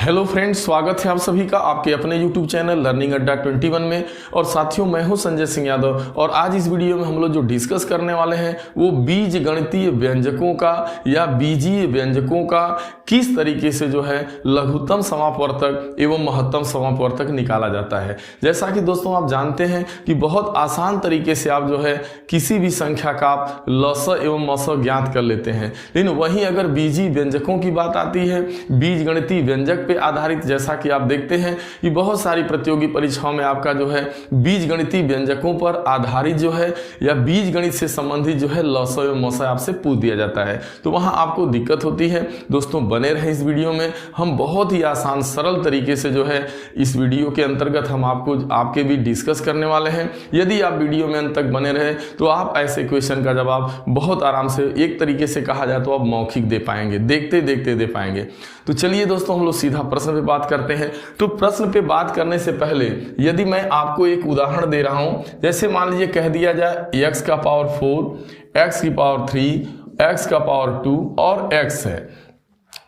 Hello friends, स्वागत है आप सभी का आपके अपने यूट्यूब चैनल लर्निंग अड्डा 21 में। और साथियों, मैं हूं संजय सिंह यादव और आज इस वीडियो में हम लोग जो डिस्कस करने वाले हैं वो बीज गणितीय व्यंजकों का या बीजीय व्यंजकों का किस तरीके से जो है लघुत्तम समापवर्तक एवं महत्तम समापवर्तक निकाला जाता है। जैसा कि दोस्तों आप जानते हैं कि बहुत आसान तरीके से आप जो है किसी भी संख्या का आप लस एवं मस ज्ञात कर लेते हैं, लेकिन वहीं अगर बीजीय व्यंजकों की बात आती है, बीज गणितीय व्यंजक पे आधारित, जैसा कि आप देखते हैं कि बहुत सारी प्रतियोगी परीक्षाओं में आपका जो है बीज गणितीय व्यंजकों पर आधारित जो है या बीज गणित से संबंधित जो है लस एवं मस आपसे पूछ दिया जाता है, तो वहां आपको दिक्कत होती है। दोस्तों बने रहे इस वीडियो में, हम बहुत ही आसान सरल तरीके से जो है इस वीडियो के अंतर्गत हम आपके भी डिस्कस करने वाले हैं। यदि आप वीडियो में अंत तक बने रहे तो आप ऐसे क्वेश्चन का जवाब बहुत आराम से, एक तरीके से कहा जाए तो आप मौखिक दे पाएंगे, देखते देखते दे पाएंगे। तो चलिए दोस्तों हम लोग सीधा प्रश्न पे बात करते हैं। तो प्रश्न पे बात करने से पहले यदि मैं आपको एक उदाहरण दे रहा हूं, जैसे मान लीजिए कह दिया जाए x का पावर 4, x की पावर 3, x का पावर 2 और x है,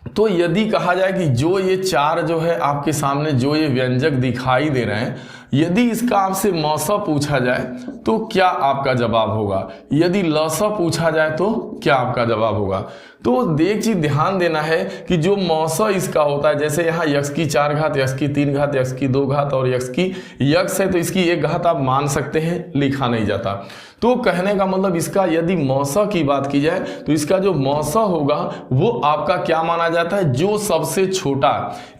तो यदि कहा जाए कि जो ये चार जो है आपके सामने जो ये व्यंजक दिखाई दे रहे हैं, यदि इसका आपसे मौसा पूछा जाए तो क्या आपका जवाब होगा, यदि लसा पूछा जाए तो क्या आपका जवाब होगा। तो एक चीज ध्यान देना है कि जो मौसा इसका होता है, जैसे यहाँ x की 4 घात, x की 3 घात, x की 2 घात और x की x है, तो इसकी 1 घात आप मान सकते हैं, लिखा नहीं जाता। तो कहने का मतलब इसका यदि मौसा की बात की जाए तो इसका जो मौसा होगा वो आपका क्या माना जाता है, जो सबसे छोटा,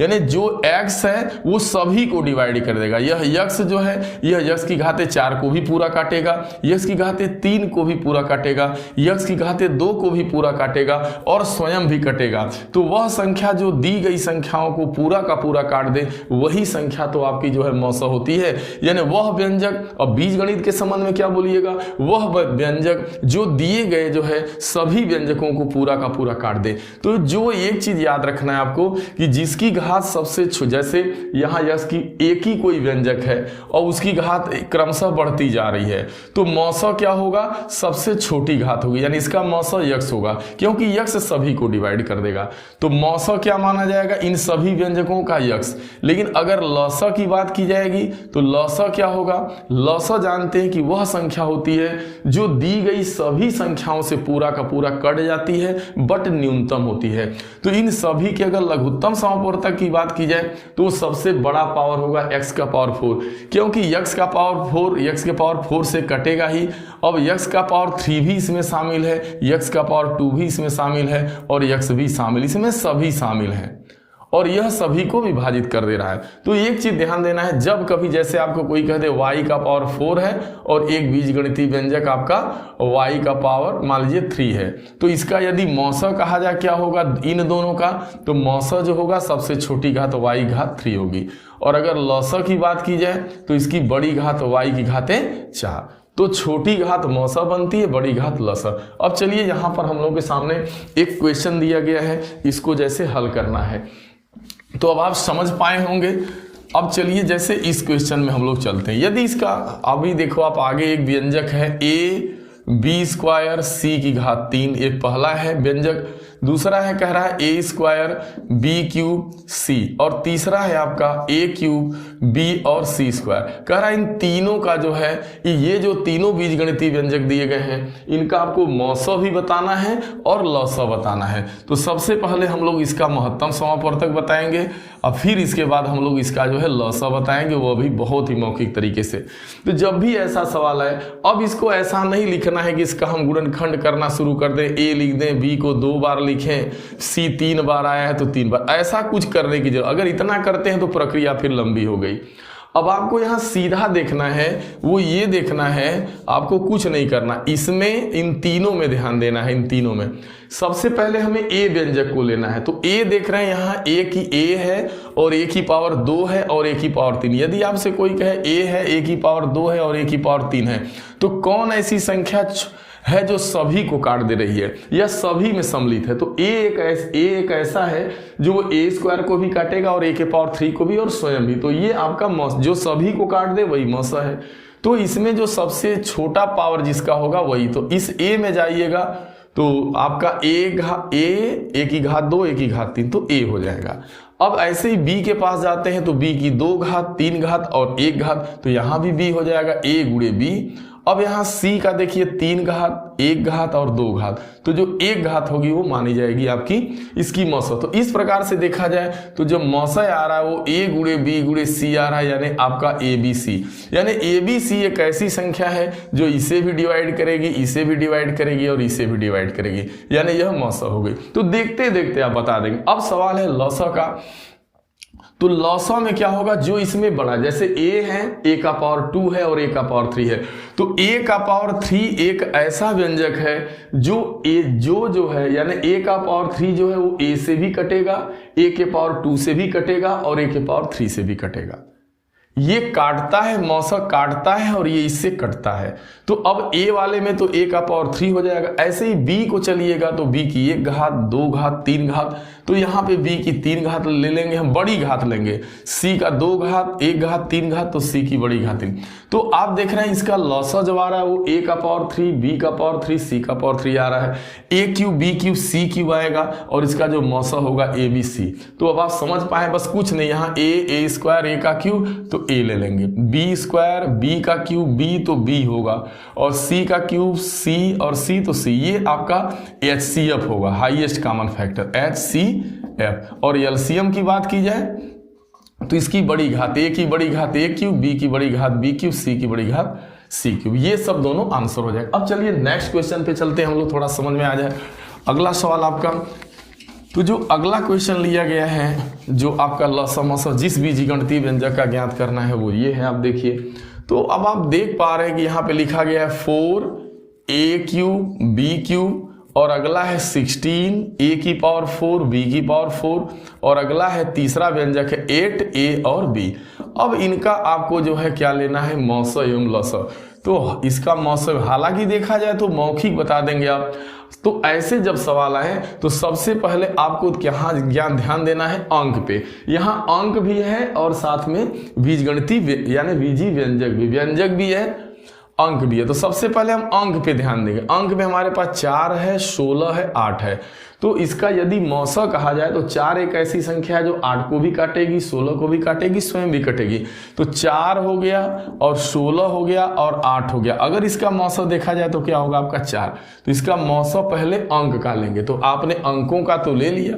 यानी जो x है वो सभी को डिवाइड कर देगा। यह x जो है यह x की घाते 4 को भी पूरा काटेगा, x की घाते 3 को भी पूरा काटेगा, x की घाते 2 को भी पूरा काटेगा और स्वयं भी कटेगा। तो वह संख्या जो दी गई संख्याओं को पूरा का पूरा काट दे, वही संख्या तो आपकी जो है मौसा होती है, यानी वह व्यंजक। और बीजगणित के संबंध में क्या बोलिएगा, वह व्यंजक जो दिए गए जो है सभी व्यंजकों को पूरा का पूरा काट दे। तो जो एक चीज याद रखना है आपको कि जिसकी घात सबसे, जैसे यहाँ यश की एक ही कोई व्यंजक है और उसकी घात क्रमशः बढ़ती जा रही है, तो मौसा क्या होगा, सबसे छोटी घात होगी, यानी इसका मौसा यक्स होगा, क्योंकि यक्स सभी को डिवाइड कर देगा। तो मौसा क्या माना जाएगा, इन सभी व्यंजकों का यक्स। लेकिन अगर लसा की बात की जाएगी तो लसा क्या होगा, लसा जानते हैं कि वह संख्या होती है जो दी गई सभी संख्याओं से पूरा का पूरा कट जाती है बट न्यूनतम होती है। तो इन सभी के अगर लघुत्तम समापवर्तक की बात की जाए तो सबसे बड़ा पावर होगा x का पावर 4, क्योंकि x का पावर 4 x के पावर 4 से कटेगा ही। अब x का पावर 3 भी इसमें शामिल है, x का पावर 2 भी इसमें शामिल है और x भी शामिल, इसमें सभी शामिल हैं और यह सभी को विभाजित कर दे रहा है। तो एक चीज ध्यान देना है, जब कभी जैसे आपको कोई कह दे y का पावर 4 है और एक बीजगणितीय व्यंजक आपका y का पावर मान लीजिए 3 है, तो इसका यदि मौसा कहा जाए क्या होगा इन दोनों का, तो मौसा जो होगा सबसे छोटी घात y घात 3 होगी। और अगर लसा की बात की जाए तो इसकी बड़ी घात y की घाते 4, तो छोटी घात मौसा बनती है, बड़ी घात लसा। अब चलिए यहाँ पर हम लोगों के सामने एक क्वेश्चन दिया गया है, इसको जैसे हल करना है, तो अब आप समझ पाए होंगे। अब चलिए जैसे इस क्वेश्चन में हम लोग चलते हैं। यदि इसका अभी देखो आप आगे एक व्यंजक है ab² c की घात 3, एक पहला है व्यंजक, दूसरा है कह रहा है a² b³ c और तीसरा है आपका a³ b और c²। कह रहा है इन तीनों का जो है, ये जो तीनों बीजगणितीय व्यंजक दिए गए हैं इनका आपको मौसा भी बताना है और लसा बताना है। तो सबसे पहले हम लोग इसका महत्तम समापवर्तक बताएंगे और फिर इसके बाद हम लोग इसका जो है लसा बताएंगे, वो भी बहुत ही मौखिक तरीके से। तो जब भी ऐसा सवाल है, अब इसको ऐसा नहीं लिखना है कि इसका हम गुणनखंड करना शुरू कर दें, a लिख दें, b को 2 बार लिखें, c 3 बार आया है तो 3 बार, ऐसा कुछ करने की जरूरत, अगर इतना करते हैं तो प्रक्रिया फिर लंबी हो गई। अब आपको यहाँ सीधा देखना है, वो ये देखना है, आपको कुछ नहीं करना, इसमें इन तीनों में ध्यान देना है। इन तीनों में सबसे पहले हमें a व्यंजक को लेना है, तो a देख रहे हैं यहाँ a की a है और a की पावर 2 है और a की पावर 3। यदि आपसे कोई कहे a है, a की पावर 2 है और a की पावर 3 है, तो कौन ऐसी संख्या है जो सभी को काट दे रही है या सभी में सम्मिलित है, तो a एक ऐसा है जो a² को भी काटेगा और a के पावर 3 को भी और स्वयं भी। तो ये आपका जो सभी को काट दे वही मौसा है। तो इसमें जो सबसे छोटा पावर जिसका होगा वही, तो इस a में जाइएगा तो आपका ए की घात 2 ए की घात 3 तो ए हो जाएगा। अब ऐसे ही b के पास जाते हैं तो b की 2 घात 3 घात और 1 घात, तो यहां भी b हो जाएगा a गुणे b। अब यहाँ c का देखिए 3 घात 1 घात और 2 घात, तो जो 1 घात होगी वो मानी जाएगी आपकी इसकी मौसा। तो इस प्रकार से देखा जाए तो जो मौसा आ रहा है वो a गुणे b गुणे c आ रहा है, यानी आपका ABC। यानी ABC एक ऐसी संख्या है जो इसे भी डिवाइड करेगी, इसे भी डिवाइड करेगी और इसे भी डिवाइड करेगी, यानी यह मौसा हो गई। तो देखते देखते आप बता देंगे। अब सवाल है लौसा का, तो लौसा में क्या होगा, जो इसमें बड़ा, जैसे a है a का पावर 2 है और a का पावर 3 है, तो a का पावर 3 एक ऐसा व्यंजक है जो है यानी a का पावर 3 जो है वो a से भी कटेगा, a के पावर 2 से भी कटेगा और a के पावर 3 से भी कटेगा। ये काटता है, मौसा काटता है और ये इससे कटता है। तो अब a वाले में तो a का पावर 3 हो जाएगा। ऐसे ही b को चलिएगा तो b की 1 घात 2 घात 3 घात, तो यहाँ पे b की 3 घात ले लेंगे, हम बड़ी घात लेंगे। c का 2 घात 1 घात 3 घात, तो c की बड़ी घात 3। तो आप देख रहे हैं इसका लौसा जब आ रहा है वो a का पावर 3 b का पावर 3 c का पावर 3 आ रहा है। a cube b cube c cube आएगा और इसका जो मौसा होगा ABC। तो अब आप समझ पाए, बस कुछ नहीं, यहाँ a स्क्वायर a का क्यूब तो a ले लेंगे, b स्क्वायर b का क्यूब b तो b होगा और c का क्यूब c और c तो c, ये आपका HCF होगा, हाईएस्ट कॉमन फैक्टर HCF। और एलसीएम की बात की जाए तो इसकी बड़ी घात a की बड़ी घात a क्यूब, b की बड़ी घात b क्यूब, c की बड़ी घात c क्यूब, ये सब दोनों आंसर हो जाएगा। अब चलिए नेक्स्ट क्वेश्चन पे चलते हैं, हम लोग थोड़ा समझ में आ जाए। अगला सवाल आपका, तो जो अगला क्वेश्चन लिया गया है, जो आपका लौसा मौसा जिस बीजगणितीय व्यंजक का ज्ञात करना है वो ये है। आप देखिए, तो अब आप देख पा रहे हैं कि यहाँ पे लिखा गया है 4a क्यूब b क्यूब और अगला है 16 a की पावर 4 b की पावर 4 और अगला है तीसरा व्यंजक है 8a और b। अब इनका आपको जो है क्या लेना है, मौसा एवं लौसा। तो इसका मौसा हालांकि देखा जाए तो मौखिक बता देंगे आप। तो ऐसे जब सवाल आए तो सबसे पहले आपको यहाँ ध्यान देना है अंक पे। यहाँ अंक भी है और साथ में बीजगणितीय यानी बीजी व्यंजक भी है, अंक भी है। तो सबसे पहले हम अंक पे ध्यान देंगे। अंक में हमारे पास 4 है, 16 है, 8 है। तो इसका यदि मौसा कहा जाए तो 4 एक ऐसी संख्या है जो 8 को भी काटेगी, 16 को भी काटेगी, स्वयं भी कटेगी। तो 4 हो गया और 16 हो गया और 8 हो गया। अगर इसका मौसा देखा जाए तो क्या होगा आपका 4। तो इसका मौसा पहले अंक का लेंगे। तो आपने अंकों का तो ले लिया।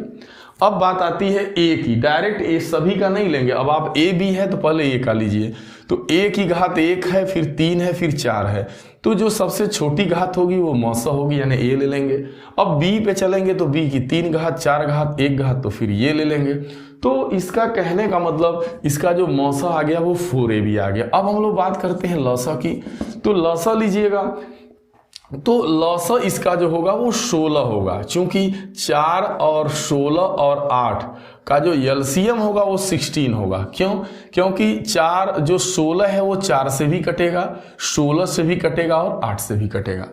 अब बात आती है ए की। डायरेक्ट ए सभी का नहीं लेंगे। अब आप ए बी है तो पहले ए का लीजिए। तो ए की घात 1 है, फिर 3 है, फिर 4 है। तो जो सबसे छोटी घात होगी वो मौसा होगी, यानी ए ले लेंगे। अब बी पे चलेंगे तो बी की 3 घात, 4 घात, 1 घात, तो फिर ये ले लेंगे। तो इसका कहने का मतलब इसका जो मौसा आ गया वो 4a भी आ गया। अब हम लोग बात करते हैं लौसा की। तो लौसा लीजिएगा, तो लौसा इसका जो होगा वो 16 होगा, क्योंकि 4 और 16 और 8 का जो एलसीएम होगा वो 16 होगा। क्यों? क्योंकि 4 जो 16 है वो 4 से भी कटेगा, 16 से भी कटेगा और 8 से भी कटेगा।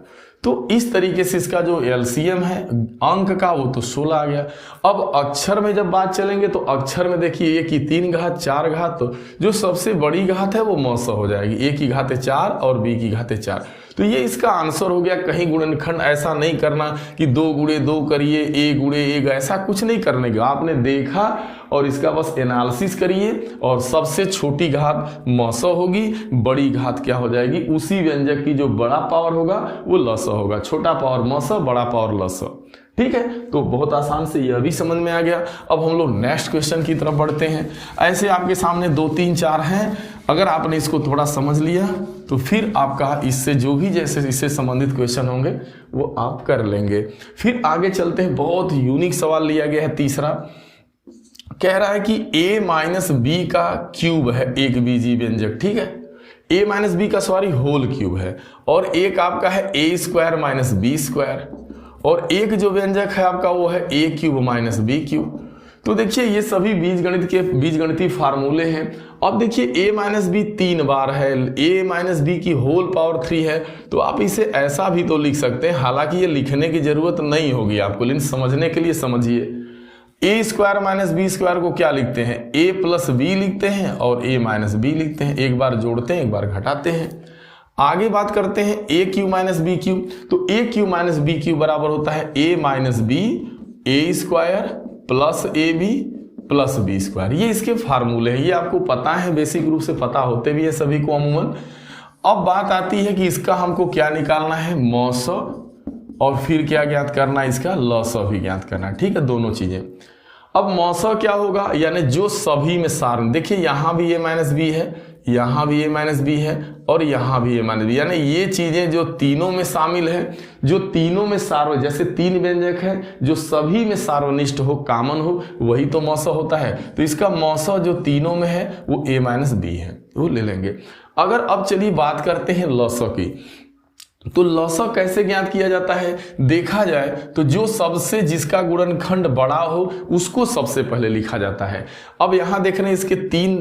तो इस तरीके से इसका जो एलसीएम है अंक का वो तो 16 आ गया। अब अक्षर में जब बात चलेंगे तो अक्षर में देखिए ए की 3 घात, 4 घात, तो जो सबसे बड़ी घात है वो मौसा हो जाएगी। ए की घाते 4 और बी की घाते 4। तो ये इसका आंसर हो गया। कहीं गुणनखंड ऐसा नहीं करना कि 2 गुणे 2 करिए, ए गुणे 1, ऐसा कुछ नहीं करने का। आपने देखा और इसका बस एनालिसिस करिए और सबसे छोटी घात मौसा होगी, बड़ी घात क्या हो जाएगी, उसी व्यंजक की जो बड़ा पावर होगा वो लौसा होगा। छोटा पावर मौसा, बड़ा पावर लौसा। ठीक है, तो बहुत आसान से यह भी समझ में आ गया। अब हम लोग नेक्स्ट क्वेश्चन की तरफ बढ़ते हैं। ऐसे आपके सामने 2, 3, 4 हैं। अगर आपने इसको थोड़ा समझ लिया तो फिर आपका इससे जो भी जैसे इससे संबंधित क्वेश्चन होंगे वो आप कर लेंगे। फिर आगे चलते हैं। बहुत यूनिक सवाल लिया गया है तीसरा। कह रहा है कि a माइनस बी का क्यूब है एक बीजी व्यंजक। ठीक है, a माइनस बी का सॉरी होल क्यूब है और एक आपका है a square minus B square और एक जो व्यंजक है आपका वो है a cube minus B cube. तो देखिए ये सभी बीजगणितीय फार्मूले हैं। अब देखिए a माइनस बी 3 बार है, a माइनस बी की होल पावर 3 है। तो आप इसे ऐसा भी तो लिख सकते हैं, हालांकि ये लिखने की जरूरत नहीं होगी आपको, लेकिन समझने के लिए समझिए। a square minus B square को क्या लिखते हैं, a प्लस बी लिखते हैं और a माइनस बी लिखते हैं। एक बार जोड़ते हैं, एक बार घटाते हैं। आगे बात करते हैं A cube minus B cube. तो A cube minus B cube बराबर होता है A minus B A square plus A B plus B square. ये इसके फार्मूले हैं, ये आपको पता है, बेसिक रूप से पता होते भी है सभी को अमूमन। अब बात आती है कि इसका हमको क्या निकालना है, मौस, और फिर क्या ज्ञात करना है, इसका लॉस भी ज्ञात करना है। ठीक है, दोनों चीजें। अब मौसा क्या होगा, यानी जो सभी में सार, देखिए यहां भी ए माइनस बी है, यहां भी ए माइनस बी है, और यहां भी ए माइनस बी, यानी ये चीजें जो तीनों में शामिल है, जो तीनों में सार्व, जैसे तीन व्यंजक है जो सभी में सार्वनिष्ठ हो, कॉमन हो, वही तो मौसा होता है। तो इसका मौसा जो तीनों में है वो ए माइनस बी है, वो ले लेंगे। अगर अब चलिए बात करते हैं लॉसा की। तो लॉसा कैसे ज्ञात किया जाता है, देखा जाए तो जो सबसे जिसका गुणनखंड बड़ा हो उसको सबसे पहले लिखा जाता है। अब यहां देख रहे हैं इसके तीन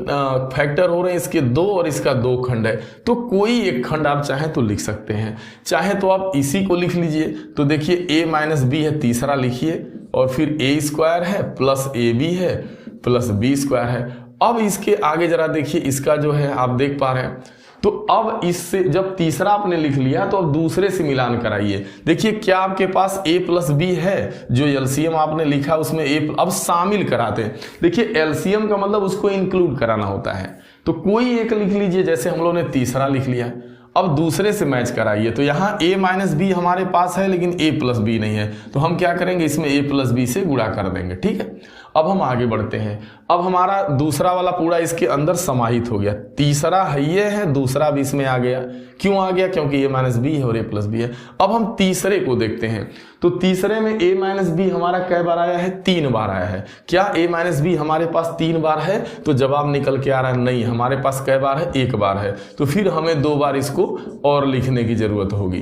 फैक्टर हो रहे हैं, इसके दो और इसका दो खंड है, तो कोई एक खंड आप चाहें तो लिख सकते हैं, चाहे तो आप इसी को लिख लीजिए। तो देखिए ए माइनस बी है, तीसरा लिखिए, और फिर ए स्क्वायर है प्लस ए बी है प्लस बी स्क्वायर है। अब इसके आगे जरा देखिए, इसका जो है आप देख पा रहे हैं। तो अब इससे जब तीसरा आपने लिख लिया तो अब दूसरे से मिलान कराइए। देखिए क्या आपके पास a प्लस बी है, जो एलसीएम आपने लिखा उसमें अब शामिल कराते हैं। देखिए एलसीएम का मतलब उसको इंक्लूड कराना होता है, तो कोई एक लिख लीजिए, जैसे हम लोगों ने तीसरा लिख लिया। अब दूसरे से मैच कराइए, तो यहाँ a माइनस बी हमारे पास है लेकिन a प्लस बी नहीं है, तो हम क्या करेंगे, इसमें a प्लस बी से गुणा कर देंगे। ठीक है, अब हम आगे बढ़ते हैं। अब हमारा दूसरा वाला पूरा इसके अंदर समाहित हो गया, तीसरा है ये है, दूसरा भी इसमें आ गया। क्यों आ गया, क्योंकि a माइनस बी है और a प्लस बी है। अब हम तीसरे को देखते हैं, तो तीसरे में a माइनस बी हमारा कै बार आया है, 3 बार आया है। क्या a माइनस बी हमारे पास 3 बार है, तो जवाब निकल के आ रहा है नहीं, हमारे पास कै बार है, 1 बार है। तो फिर हमें 2 बार इसको और लिखने की जरूरत होगी।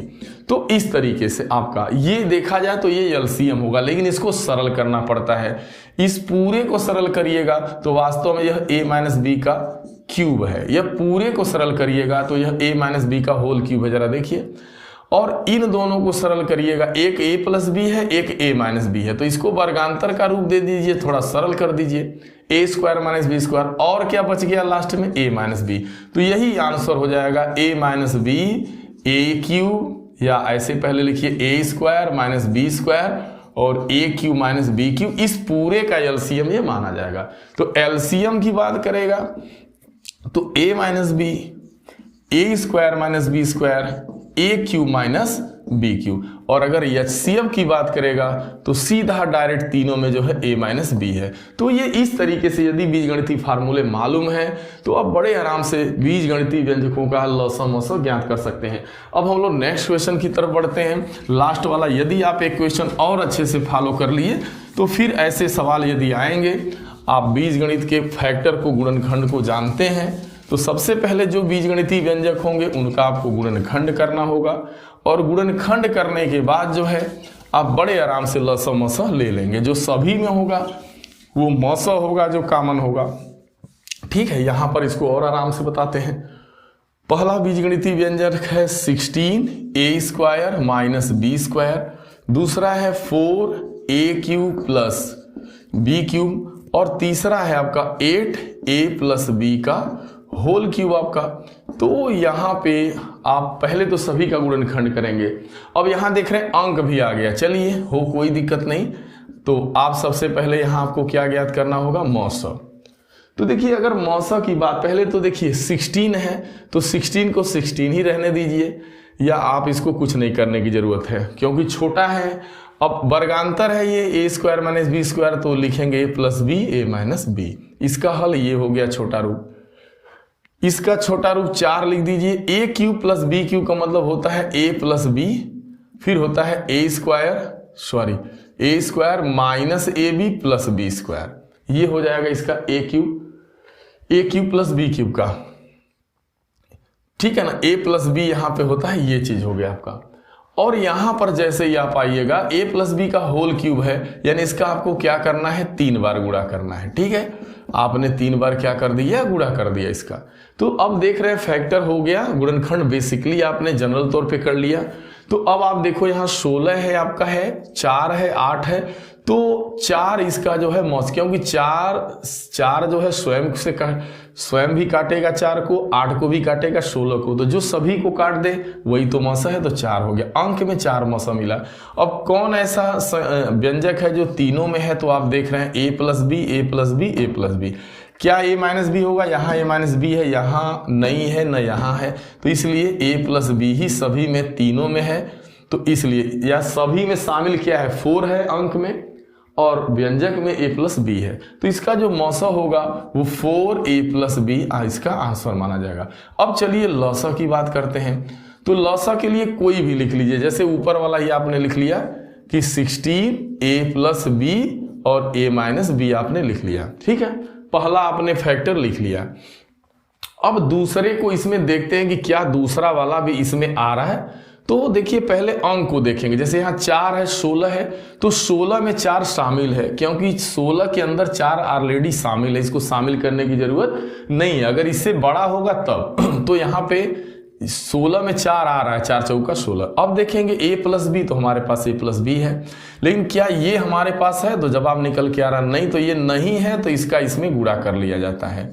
तो इस तरीके से आपका ये देखा जाए तो ये एलसीएम होगा, लेकिन इसको सरल करना पड़ता है। इस पूरे को सरल करिएगा तो वास्तव में यह a माइनस बी का क्यूब है, यह पूरे को सरल करिएगा तो यह a माइनस बी का होल क्यूब है। जरा देखिए, और इन दोनों को सरल करिएगा, एक a प्लस बी है, एक a माइनस बी है, तो इसको वर्गांतर का रूप दे दीजिए, थोड़ा सरल कर दीजिए, a square minus B square, और क्या बच गया लास्ट में, a माइनस बी। तो यही आंसर हो जाएगा a minus B A cube, या ऐसे पहले लिखिए a square minus B square और a cube minus B cube, इस पूरे का एलसीएम ये माना जाएगा। तो एलसीएम की बात करेगा तो a minus B A square minus B square A cube minus B cube, और अगर एचसीएफ की बात करेगा तो सीधा डायरेक्ट तीनों में जो है a माइनस बी है। तो ये इस तरीके से यदि बीजगणितीय फार्मूले मालूम है तो आप बड़े आराम से बीजगणितीय व्यंजकों का लॉसा मौसा ज्ञात कर सकते हैं। अब हम लोग नेक्स्ट क्वेश्चन की तरफ बढ़ते हैं, लास्ट वाला। यदि आप एक क्वेश्चन और अच्छे से फॉलो कर लिए तो फिर ऐसे सवाल यदि आएंगे, आप बीजगणित के फैक्टर को, गुणनखंड को जानते हैं, तो सबसे पहले जो बीजगणितीय व्यंजक होंगे उनका आपको गुणनखंड करना होगा, और गुणनखंड करने के बाद जो है आप बड़े आराम से लसा मसा ले लेंगे। जो सभी में होगा वो मौसा होगा, जो कॉमन होगा। ठीक है, यहां पर इसको और आराम से बताते हैं। पहला बीजगणितीय व्यंजक है 16 a square minus B square, दूसरा है 4 a cube plus B cube, और तीसरा है आपका 8 a प्लस बी का होल क्यूब आपका। तो यहाँ पे आप पहले तो सभी का गुणनखंड करेंगे। अब यहाँ देख रहे हैं अंक भी आ गया, चलिए हो कोई दिक्कत नहीं। तो आप सबसे पहले यहाँ आपको क्या ज्ञात करना होगा, मौसा। तो देखिए अगर मौसा की बात, पहले तो देखिए 16 है तो 16 को 16 ही रहने दीजिए, या आप इसको कुछ नहीं करने की जरूरत है क्योंकि छोटा है। अब वर्गांतर है ये a square minus B square, तो लिखेंगे a plus B a minus B. इसका हल ये हो गया छोटा रूप, इसका छोटा रूप 4 लिख दीजिए। a cube plus B cube का मतलब होता है a प्लस बी, फिर होता है a square minus a B plus B square. ये हो जाएगा इसका a cube plus B cube का। ठीक है ना, a प्लस बी यहाँ पे होता है, ये चीज हो गया आपका। और यहां पर जैसे ही आप आइएगा a प्लस बी का होल क्यूब है, यानी इसका आपको क्या करना है, 3 बार गुणा करना है। ठीक है, आपने 3 बार क्या कर दिया, गुणा कर दिया इसका। तो अब देख रहे हैं फैक्टर हो गया, गुणनखंड बेसिकली आपने जनरल तौर पे कर लिया। तो अब आप देखो यहाँ 16 है आपका, है 4 है 8 है, तो 4 इसका जो है मौस, क्योंकि 4 जो है स्वयं भी काटेगा 4 को, 8 को भी काटेगा 16 को, तो जो सभी को काट दे वही तो मौसा है, तो 4 हो गया। अंक में 4 मौसा मिला। अब कौन ऐसा व्यंजक है जो तीनों में है, तो आप देख रहे हैं a plus b, a plus b, a plus b. क्या a माइनस बी होगा? यहाँ a माइनस बी है, यहाँ नहीं है, न यहाँ है, तो इसलिए a प्लस बी ही सभी में तीनों में है। तो इसलिए या सभी में शामिल क्या है, 4 है अंक में, और व्यंजक में a प्लस बी है, तो इसका जो मौसा होगा वो 4a प्लस बी इसका आंसर माना जाएगा। अब चलिए लौसा की बात करते हैं। तो लौसा के लिए कोई भी लिख लीजिए, जैसे ऊपर वाला ही आपने लिख लिया कि 16a प्लस बी और a माइनस बी आपने लिख लिया, ठीक है। पहला आपने फैक्टर लिख लिया। अब दूसरे को इसमें देखते हैं कि क्या दूसरा वाला भी इसमें आ रहा है। तो देखिए पहले अंक को देखेंगे, जैसे यहाँ 4 है 16 है, तो 16 में 4 शामिल है, क्योंकि 16 के अंदर 4 ऑलरेडी शामिल है, इसको शामिल करने की जरूरत नहीं है। अगर इससे बड़ा होगा तब तो यहाँ पे 16 में 4 आ रहा है, 4 चौका 16। अब देखेंगे a प्लस बी, तो हमारे पास a प्लस बी है, लेकिन क्या ये हमारे पास है? तो जवाब निकल के आ रहा नहीं, तो ये नहीं है, तो इसका इसमें गुणा कर लिया जाता है।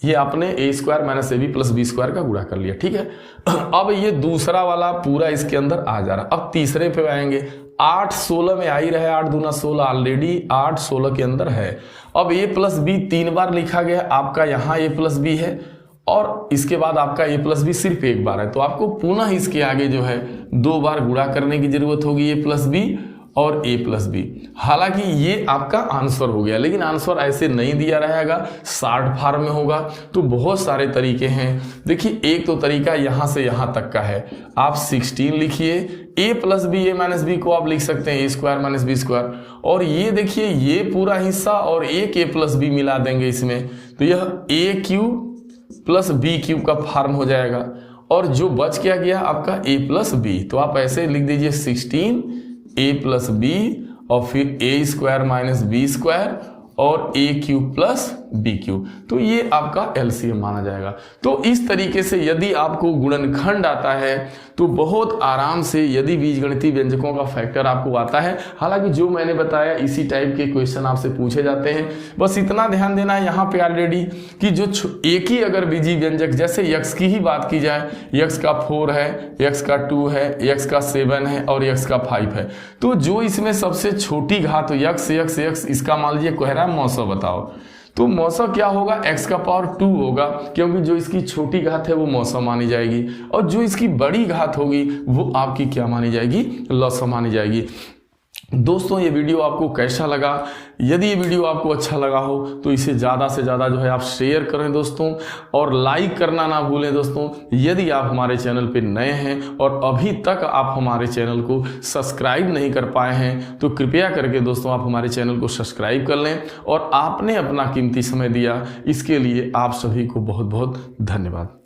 ये आपने a square minus ab plus B square का गुणा कर लिया, ठीक है। अब ये दूसरा वाला पूरा इसके अंदर आ जा रहा। अब तीसरे पे आएंगे, 8 16 में आ ही रहा है, 8 दूना 16, ऑलरेडी 8 16 के अंदर है। अब a प्लस बी 3 बार लिखा गया, आपका यहाँ a प्लस बी है, और इसके बाद आपका a प्लस बी सिर्फ 1 बार है, तो आपको पुनः इसके आगे जो है 2 बार गुणा करने की जरूरत होगी, a प्लस बी और a प्लस बी। हालांकि ये आपका आंसर हो गया, लेकिन आंसर ऐसे नहीं दिया रहेगा, शॉर्ट फॉर्म में होगा। तो बहुत सारे तरीके हैं। देखिए एक तो तरीका यहाँ से यहाँ तक का है, आप 16 लिखिए, a plus B a minus b को आप लिख सकते हैं a square minus B square, और ये देखिए ये पूरा हिस्सा और एक a प्लस बी मिला देंगे इसमें, तो यह a cube plus B cube का फॉर्म हो जाएगा। और जो बच क्या गया आपका a प्लस बी, तो आप ऐसे लिख दीजिए 16 a प्लस बी और फिर a square minus B square और a cube plus B cube, तो ये आपका एलसीएम माना जाएगा। तो इस तरीके से यदि आपको गुणनखंड आता है तो बहुत आराम से, यदि बीजगणितीय व्यंजकों का फैक्टर आपको आता है, हालांकि जो मैंने बताया इसी टाइप के क्वेश्चन आपसे पूछे जाते हैं। बस इतना ध्यान देना है यहाँ पे ऑलरेडी कि जो एक ही अगर बीजीय व्यंजक, जैसे यक्स की ही बात की जाए, यक्स का 4 है, यक्स का 2 है, यक्स का 7 है और यक्स का 5 है, तो जो इसमें सबसे छोटी घात यक्स यक्स यक्स, इसका मान लीजिए कह रहा है मौसा बताओ, तो मौसा क्या होगा, x का पावर 2 होगा, क्योंकि जो इसकी छोटी घात है वो मौसा मानी जाएगी, और जो इसकी बड़ी घात होगी वो आपकी क्या मानी जाएगी, लौसा मानी जाएगी। दोस्तों ये वीडियो आपको कैसा लगा? यदि ये वीडियो आपको अच्छा लगा हो तो इसे ज़्यादा से ज़्यादा जो है आप शेयर करें दोस्तों, और लाइक करना ना भूलें दोस्तों। यदि आप हमारे चैनल पे नए हैं और अभी तक आप हमारे चैनल को सब्सक्राइब नहीं कर पाए हैं तो कृपया करके दोस्तों आप हमारे चैनल को सब्सक्राइब कर लें। और आपने अपना कीमती समय दिया, इसके लिए आप सभी को बहुत बहुत धन्यवाद।